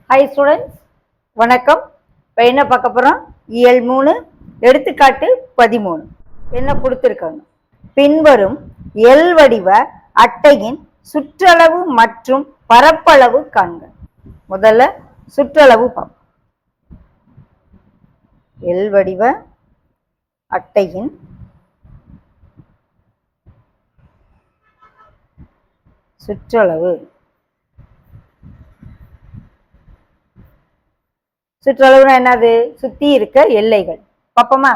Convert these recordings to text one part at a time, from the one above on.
Hi students, வணக்கம். இப்போ என்ன பார்க்க போகிறோம்? இயல் 3 எடுத்துக்காட்டு 13 என்ன கொடுத்துருக்காங்க? பின்வரும் எல் வடிவ அட்டையின் சுற்றளவு மற்றும் பரப்பளவு காண்க. முதல்ல சுற்றளவு பார்ப்போம். எல் வடிவ அட்டையின் சுற்றளவு. சுற்றளவுனா என்னது? சுத்தி இருக்க எல்லைகள் பார்ப்போமா?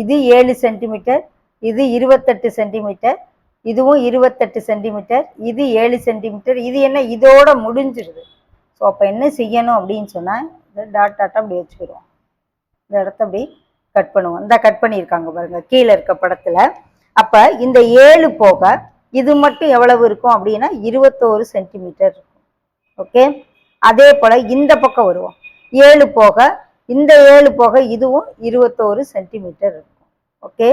இது 7 சென்டிமீட்டர், இது 28 சென்டிமீட்டர், இதுவும் 28 சென்டிமீட்டர், இது 7 சென்டிமீட்டர். இது என்ன? இதோட முடிஞ்சிருது. ஸோ அப்போ என்ன செய்யணும் அப்படின்னு சொன்னால், இந்த டாட் டாட்டா அப்படி வச்சுக்கிடுவோம். இந்த இடத்த அப்படி கட் பண்ணுவோம். இந்த கட் பண்ணியிருக்காங்க பாருங்க கீழே இருக்க படத்துல. அப்ப இந்த 7 போக இது மட்டும் எவ்வளவு இருக்கும் அப்படின்னா 21 சென்டிமீட்டர் இருக்கும். ஓகே, அதே போல இந்த பக்கம் வருவோம். 7 போக இந்த 7 போக இதுவும் 21 சென்டிமீட்டர் இருக்கும். ஓகே,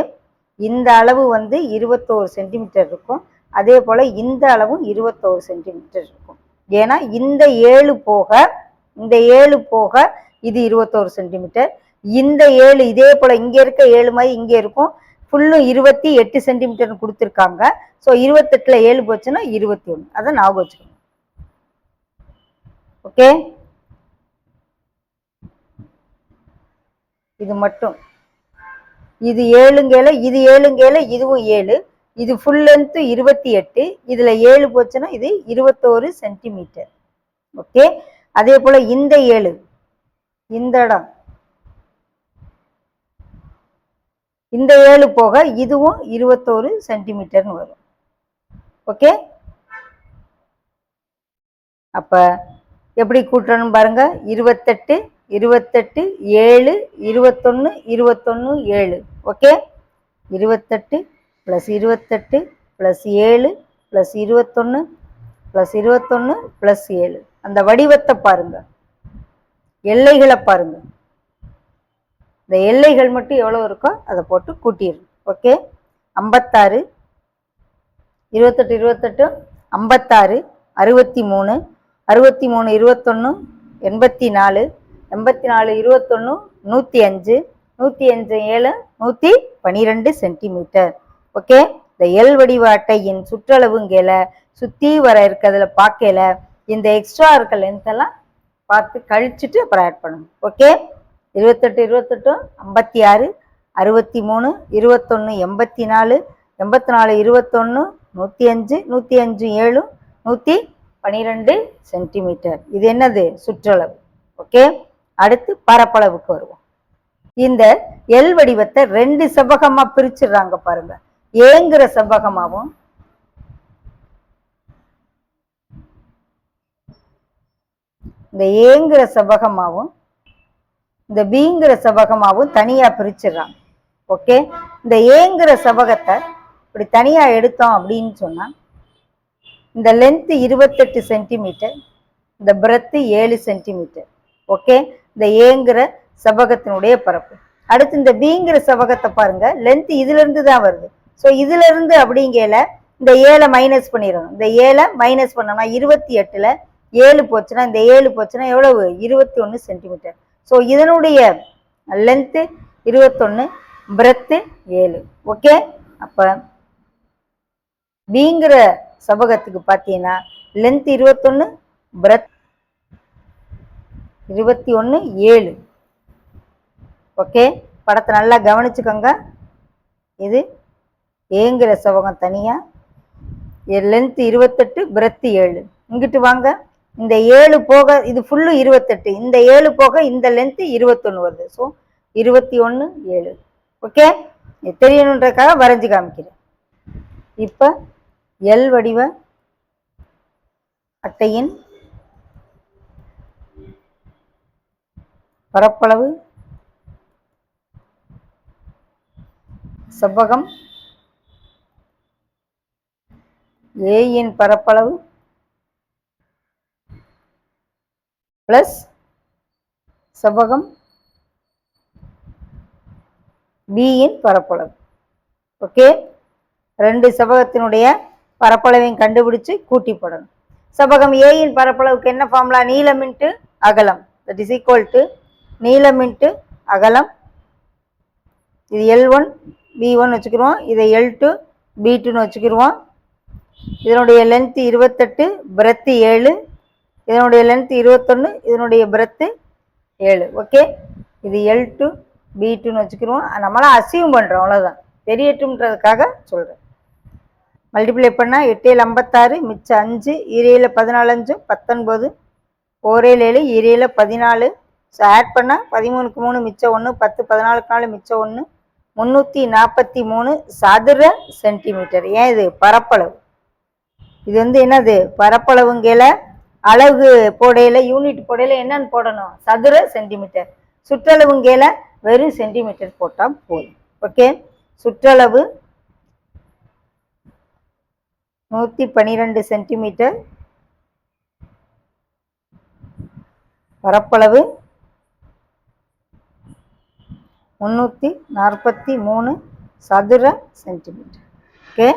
இந்த அளவு வந்து 21 சென்டிமீட்டர் இருக்கும். அதே போல இந்த அளவும் 21 சென்டிமீட்டர் இருக்கும். ஏன்னா இந்த 7 போக இந்த 7 போக இது 21 சென்டிமீட்டர். இந்த 7 இதே போல இங்க இருக்க 7 மாதிரி இங்க இருக்கும். ஃபுல்லும் 28 சென்டிமீட்டர் கொடுத்துருக்காங்க. ஸோ 28ல 7 போச்சுன்னா 21. அதை ஞாபகம் வச்சுக்கணும். ஓகே, இது மட்டும் இது 7ங்கேல இது 7ங்கேல இதுவும் 7. இது ஃபுல் லென்த் 28. இதுல 7 போச்சுன்னா இது 21 சென்டிமீட்டர். ஓகே, அதே போல இந்த 7 இந்த இடம் இந்த 7 போக இதுவும் 21 சென்டிமீட்டர்னு வரும். ஓகே, அப்ப எப்படி கூட்டணும் பாருங்க. 28 28 7 21 21 7. ஓகே, 28 + 28 + 7 + 21 + 21 + 7. அந்த வடிவத்தை பாருங்க, எல்லைகளை பாருங்க. இந்த எல்லைகள் மட்டும் எவ்வளவு இருக்கோ அதை போட்டு கூட்டிடணும். Okay, 56 28 28 56 63 63 21 84 84 21 105 105 7 112 centimetre. ஓகே, இந்த எல் வடிவ அட்டையின் சுற்றளவுங்கேல சுத்தி வர இருக்கிறதுல பார்க்கல இந்த எக்ஸ்ட்ரா இருக்க லென்த் எல்லாம் பார்த்து கழிச்சுட்டு அப்புறம் ஆட் பண்ணணும். Okay, 28 28 56 63 21 84 84 21 105 105 7 112 centimetre. இது என்னது? சுற்றளவு. ஓகே, அடுத்து பரப்பளவுக்கு வருவோம். இந்த எல் வடிவத்தை 2 செவ்வகமா பிரிச்சிடுறாங்க பாருங்க. ஏங்கிற செவ்வகமாவும் இந்த ஏங்கிற செவ்வகமாவும் இந்த பிங்கிற செவ்வகமாவும் தனியா பிரிச்சிடறாங்க. ஓகே, இந்த ஏங்கிற செவ்வகத்தை இப்படி தனியா எடுத்தோம் அப்படின்னு சொன்னா இந்த லென்த் 28 சென்டிமீட்டர், இந்த பிரெத் 7 சென்டிமீட்டர். ஓகே, இந்த ஏங்கிற செவ்வகத்தினுடைய பரப்பு. அடுத்து இந்த பிங்கிற செவ்வகத்தை பாருங்க, லென்த் இதுல இருந்து தான் வருது. ஸோ இதுல இருந்து அப்படிங்கல இந்த 7 மைனஸ் பண்ணிடணும். இந்த 7 மைனஸ் பண்ணோம்னா 28ல 7 போச்சுன்னா இந்த 7 போச்சுன்னா எவ்வளவு? 21 சென்டிமீட்டர். ஸோ இதனுடைய லென்த்து 21, பிரெத்து 7. ஓகே, அப்ப பிங்கிற செவ்வகத்துக்கு பார்த்தீங்கன்னா லென்த் 21, பிரெத் 21 7. ஓகே, படத்தை நல்லா கவனிச்சுக்கோங்க. இது ஏங்கிற செவ்வகம் தனியா, லென்த் 28, பிரெத் 7. இங்கிட்டு வாங்க, இந்த 7 போக இது ஃபுல்லு 28, இந்த 7 போக இந்த லென்த் 21 வருது. ஸோ 21 7. ஓகே, தெரியணுன்றதுக்காக வரைஞ்சி காமிக்கிறேன். இப்போ எல் வடிவ அட்டையின் பரப்பளவு செவ்வகம் ஏயின் பரப்பளவு பிளஸ் செவ்வகம் பியின் பரப்பளவு. ஓகே, 2 செவ்வகத்தினுடைய பரப்பளவையும் கண்டுபிடிச்சு கூட்டி போடணும். செவ்வகம் ஏயின் பரப்பளவுக்கு என்ன ஃபார்முலா? நீளம் இன்ட்டு அகலம், தட் இஸ் ஈக்குவல் டு நீளம் இன்ட்டு அகலம். இது L1 B1 வச்சுக்கிருவோம், இதை L2 B2ன்னு வச்சுக்கிருவோம். இதனுடைய லென்த் 28, பிரெத் 7, இதனுடைய லென்த் 21, இதனுடைய பிரெத் 7. ஓகே, இது L2 B2ன்னு வச்சுக்கிருவோம். நம்மளாம் அசியூம் பண்ணுறோம், அவ்வளோதான், தெரியட்டும்ன்றதுக்காக சொல்கிறேன். மல்டிப்ளை பண்ணால் 8 7 56, மிச்சம் 5, 7 14 5 19, 4 7 7 14. ஸோ ஆட் பண்ணால் 13க்கு 3 மிச்சம் 1, 10 14க்கு 4 மிச்சம் 1, 343 சதுர சென்டிமீட்டர். ஏன் இது பரப்பளவு, இது வந்து என்னது பரப்பளவுங்கையில் அளவு போடையில் யூனிட் போடையில் என்னன்னு போடணும்? சதுர சென்டிமீட்டர். சுற்றளவுங்கையில் வெறும் சென்டிமீட்டர் போட்டால் போதும். ஓகே, சுற்றளவு 112 சென்டிமீட்டர், பரப்பளவு 343 சதுர சென்டிமீட்டர். ஓகே.